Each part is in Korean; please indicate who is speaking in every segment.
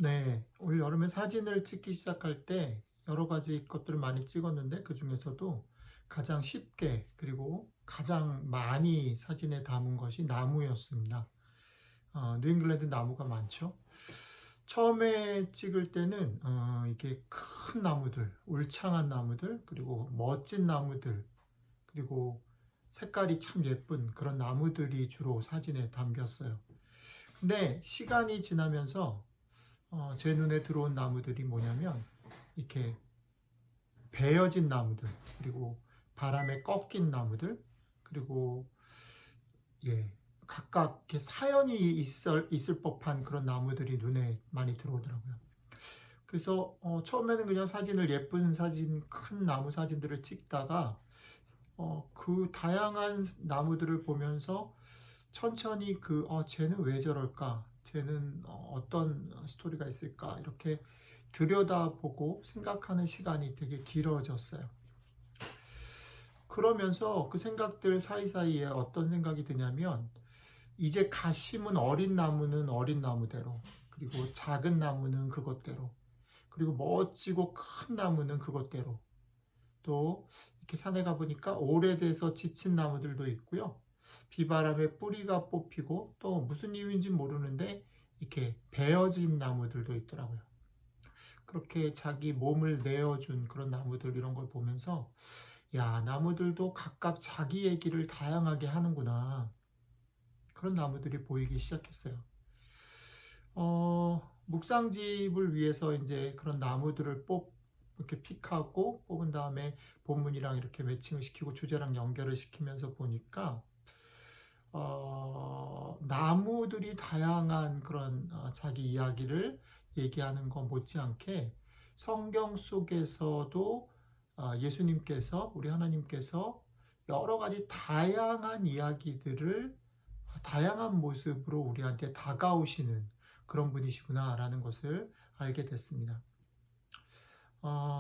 Speaker 1: 네, 올 여름에 사진을 찍기 시작할 때 여러 가지 것들을 많이 찍었는데 그 중에서도 가장 쉽게 그리고 가장 많이 사진에 담은 것이 나무였습니다. 뉴잉글랜드 나무가 많죠. 처음에 찍을 때는 이게 큰 나무들, 울창한 나무들, 그리고 멋진 나무들, 그리고 색깔이 참 예쁜 그런 나무들이 주로 사진에 담겼어요. 근데 시간이 지나면서 제 눈에 들어온 나무들이 뭐냐면 이렇게 베어진 나무들, 그리고 바람에 꺾인 나무들, 그리고 예, 각각 이렇게 사연이 있을 법한 그런 나무들이 눈에 많이 들어오더라고요. 그래서 처음에는 그냥 사진을 예쁜 사진, 큰 나무 사진들을 찍다가 그 다양한 나무들을 보면서 천천히 쟤는 왜 저럴까? 쟤는 어떤 스토리가 있을까? 이렇게 들여다보고 생각하는 시간이 되게 길어졌어요. 그러면서 그 생각들 사이사이에 어떤 생각이 드냐면, 이제 갓 심은 어린 나무는 어린 나무대로, 그리고 작은 나무는 그것대로, 그리고 멋지고 큰 나무는 그것대로, 또 이렇게 산에 가보니까 오래돼서 지친 나무들도 있고요. 비바람에 뿌리가 뽑히고 또 무슨 이유인지 모르는데 이렇게 베어진 나무들도 있더라고요. 그렇게 자기 몸을 내어준 그런 나무들 이런 걸 보면서 야, 나무들도 각각 자기 얘기를 다양하게 하는구나. 그런 나무들이 보이기 시작했어요. 묵상집을 위해서 이제 그런 나무들을 이렇게 픽하고 뽑은 다음에 본문이랑 이렇게 매칭을 시키고 주제랑 연결을 시키면서 보니까 나무들이 다양한 그런 자기 이야기를 얘기하는 것 못지않게 성경 속에서도 예수님께서, 우리 하나님께서 여러 가지 다양한 이야기들을 다양한 모습으로 우리한테 다가오시는 그런 분이시구나라는 것을 알게 됐습니다.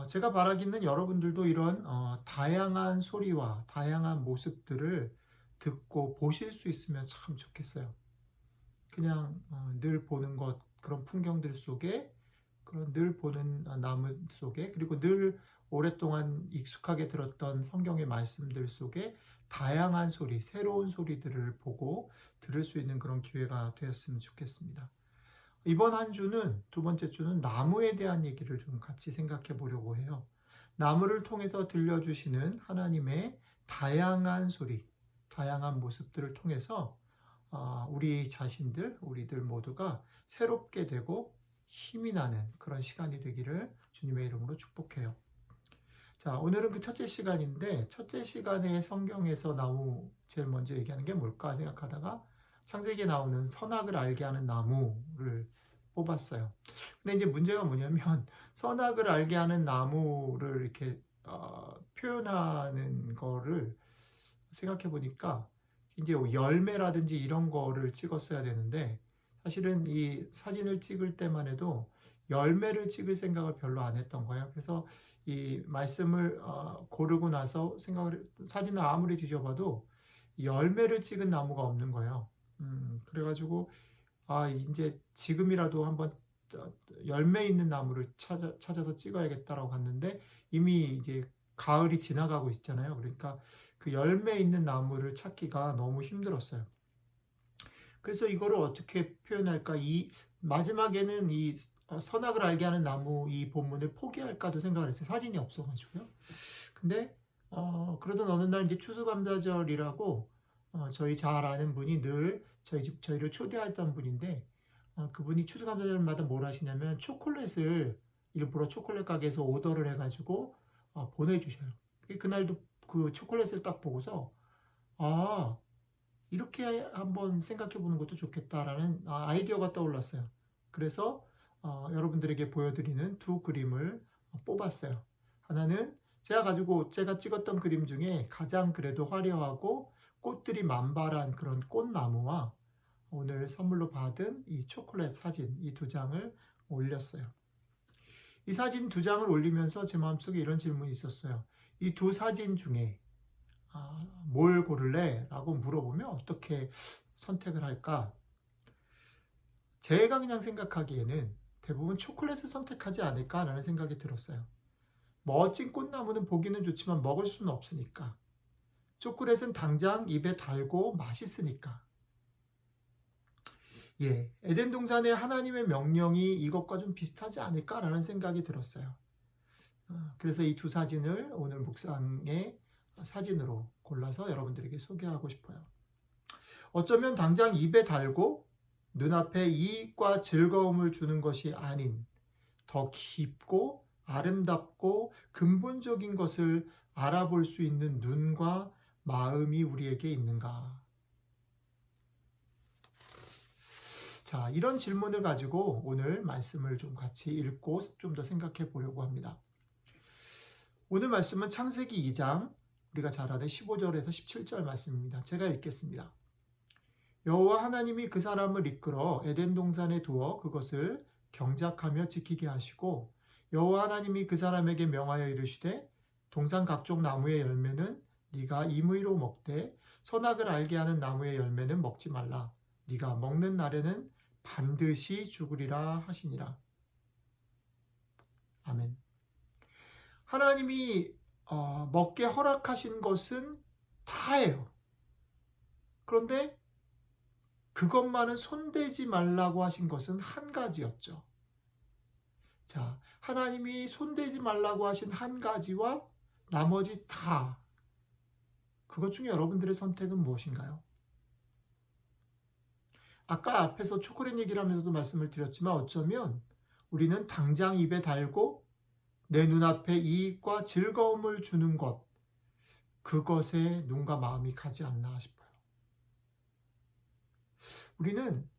Speaker 1: 제가 바라기는 여러분들도 이런 다양한 소리와 다양한 모습들을 듣고 보실 수 있으면 참 좋겠어요. 그냥 늘 보는 것, 그런 풍경들 속에, 그런 늘 보는 나무 속에, 그리고 늘 오랫동안 익숙하게 들었던 성경의 말씀들 속에 다양한 소리, 새로운 소리들을 보고 들을 수 있는 그런 기회가 되었으면 좋겠습니다. 이번 한 주는, 두 번째 주는 나무에 대한 얘기를 좀 같이 생각해 보려고 해요. 나무를 통해서 들려주시는 하나님의 다양한 소리, 다양한 모습들을 통해서 우리 자신들, 우리들 모두가 새롭게 되고 힘이 나는 그런 시간이 되기를 주님의 이름으로 축복해요. 자, 오늘은 그 첫째 시간인데, 첫째 시간에 성경에서 제일 먼저 얘기하는 게 뭘까 생각하다가 창세기에 나오는 선악을 알게 하는 나무를 뽑았어요. 근데 이제 문제가 뭐냐면, 선악을 알게 하는 나무를 이렇게 표현하는 거를 생각해 보니까 이제 열매라든지 이런 거를 찍었어야 되는데, 사실은 이 사진을 찍을 때만 해도 열매를 찍을 생각을 별로 안 했던 거예요. 그래서 이 말씀을 고르고 나서 사진을 아무리 뒤져봐도 열매를 찍은 나무가 없는 거예요. 그래가지고 이제 지금이라도 한번 열매 있는 나무를 찾아서 찍어야겠다라고 갔는데 이미 이제 가을이 지나가고 있잖아요. 그러니까 그 열매 있는 나무를 찾기가 너무 힘들었어요. 그래서 이거를 어떻게 표현할까? 마지막에는 이 선악을 알게 하는 나무 이 본문을 포기할까도 생각을 했어요. 사진이 없어가지고요. 근데 그러던 어느 날 이제 추수감사절이라고 저희 잘 아는 분이 늘 저희를 초대했던 분인데 그분이 추수감사절마다 뭘 하시냐면 초콜릿을 일부러 초콜릿 가게에서 오더를 해가지고 보내주셔요. 그날도 그 초콜릿을 딱 보고서 이렇게 한번 생각해 보는 것도 좋겠다라는 아이디어가 떠올랐어요. 그래서 여러분들에게 보여드리는 두 그림을 뽑았어요. 하나는 제가 찍었던 그림 중에 가장 그래도 화려하고 꽃들이 만발한 그런 꽃나무와 오늘 선물로 받은 이 초콜릿 사진, 이 두 장을 올렸어요. 이 사진 두 장을 올리면서 제 마음속에 이런 질문이 있었어요. 이 두 사진 중에 뭘 고를래? 라고 물어보면 어떻게 선택을 할까? 제가 그냥 생각하기에는 대부분 초콜릿을 선택하지 않을까라는 생각이 들었어요. 멋진 꽃나무는 보기는 좋지만 먹을 수는 없으니까. 초콜릿은 당장 입에 달고 맛있으니까. 예, 에덴 동산의 하나님의 명령이 이것과 좀 비슷하지 않을까라는 생각이 들었어요. 그래서 이 두 사진을 오늘 묵상의 사진으로 골라서 여러분들에게 소개하고 싶어요. 어쩌면 당장 입에 달고 눈앞에 이익과 즐거움을 주는 것이 아닌 더 깊고 아름답고 근본적인 것을 알아볼 수 있는 눈과 마음이 우리에게 있는가? 자, 이런 질문을 가지고 오늘 말씀을 좀 같이 읽고 좀 더 생각해 보려고 합니다. 오늘 말씀은 창세기 2장, 우리가 잘 아는 15절에서 17절 말씀입니다. 제가 읽겠습니다. 여호와 하나님이 그 사람을 이끌어 에덴 동산에 두어 그것을 경작하며 지키게 하시고 여호와 하나님이 그 사람에게 명하여 이르시되 동산 각종 나무의 열매는 네가 임의로 먹되 선악을 알게 하는 나무의 열매는 먹지 말라. 네가 먹는 날에는 반드시 죽으리라 하시니라. 아멘. 하나님이 먹게 허락하신 것은 다예요. 그런데 그것만은 손대지 말라고 하신 것은 한 가지였죠. 자, 하나님이 손대지 말라고 하신 한 가지와 나머지 다, 그것 중에 여러분들의 선택은 무엇인가요? 아까 앞에서 초콜릿 얘기를 하면서도 말씀을 드렸지만 어쩌면 우리는 당장 입에 달고 내 눈앞에 이익과 즐거움을 주는 것, 그것에 눈과 마음이 가지 않나 싶어요. 우리는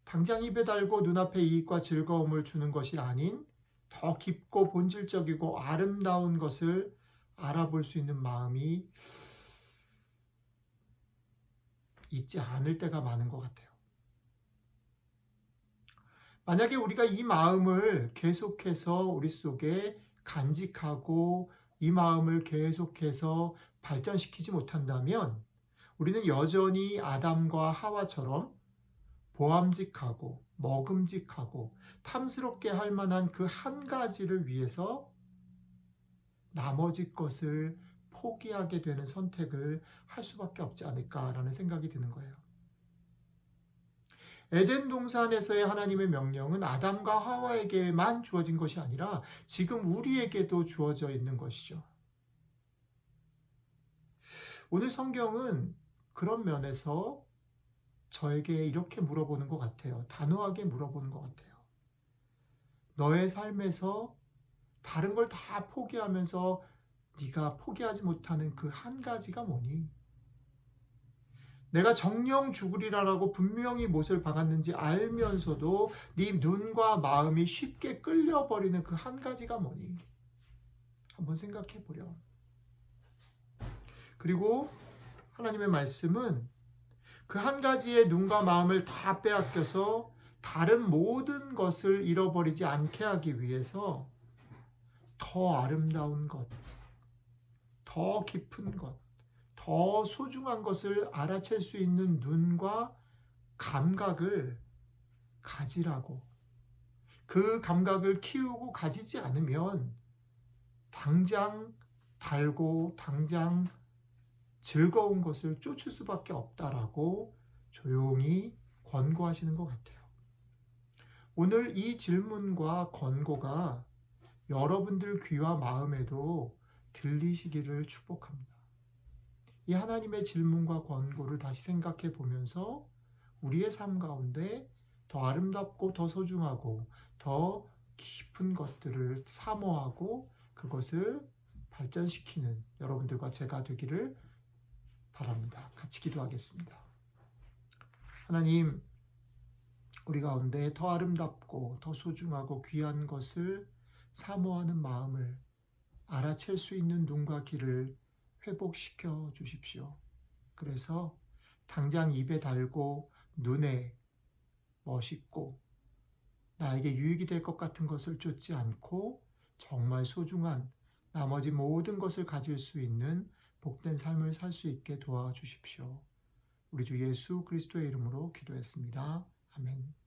Speaker 1: 당장 입에 달고 눈앞에 이익과 즐거움을 주는 것이 아닌 더 깊고 본질적이고 아름다운 것을 알아볼 수 있는 마음이 있지 않을 때가 많은 것 같아요. 만약에 우리가 이 마음을 계속해서 우리 속에 간직하고 이 마음을 계속해서 발전시키지 못한다면 우리는 여전히 아담과 하와처럼 보암직하고 먹음직하고 탐스럽게 할 만한 그 한 가지를 위해서 나머지 것을 포기하게 되는 선택을 할 수밖에 없지 않을까라는 생각이 드는 거예요. 에덴 동산에서의 하나님의 명령은 아담과 하와에게만 주어진 것이 아니라 지금 우리에게도 주어져 있는 것이죠. 오늘 성경은 그런 면에서 저에게 이렇게 물어보는 것 같아요. 단호하게 물어보는 것 같아요. 너의 삶에서 다른 걸 다 포기하면서 네가 포기하지 못하는 그 한 가지가 뭐니? 내가 정령 죽으리라라고 분명히 못을 박았는지 알면서도 네 눈과 마음이 쉽게 끌려버리는 그 한 가지가 뭐니? 한번 생각해 보렴. 그리고 하나님의 말씀은 그 한 가지의 눈과 마음을 다 빼앗겨서 다른 모든 것을 잃어버리지 않게 하기 위해서 더 아름다운 것, 더 깊은 것, 더 소중한 것을 알아챌 수 있는 눈과 감각을 가지라고. 그 감각을 키우고 가지지 않으면 당장 달고 당장 즐거운 것을 쫓을 수밖에 없다라고 조용히 권고하시는 것 같아요. 오늘 이 질문과 권고가 여러분들 귀와 마음에도 들리시기를 축복합니다. 이 하나님의 질문과 권고를 다시 생각해 보면서 우리의 삶 가운데 더 아름답고 더 소중하고 더 깊은 것들을 사모하고 그것을 발전시키는 여러분들과 제가 되기를 바랍니다. 같이 기도하겠습니다. 하나님, 우리 가운데 더 아름답고 더 소중하고 귀한 것을 사모하는 마음을 알아챌 수 있는 눈과 귀를 회복시켜 주십시오. 그래서 당장 입에 달고 눈에 멋있고 나에게 유익이 될 것 같은 것을 쫓지 않고 정말 소중한 나머지 모든 것을 가질 수 있는 복된 삶을 살 수 있게 도와주십시오. 우리 주 예수 그리스도의 이름으로 기도했습니다. 아멘.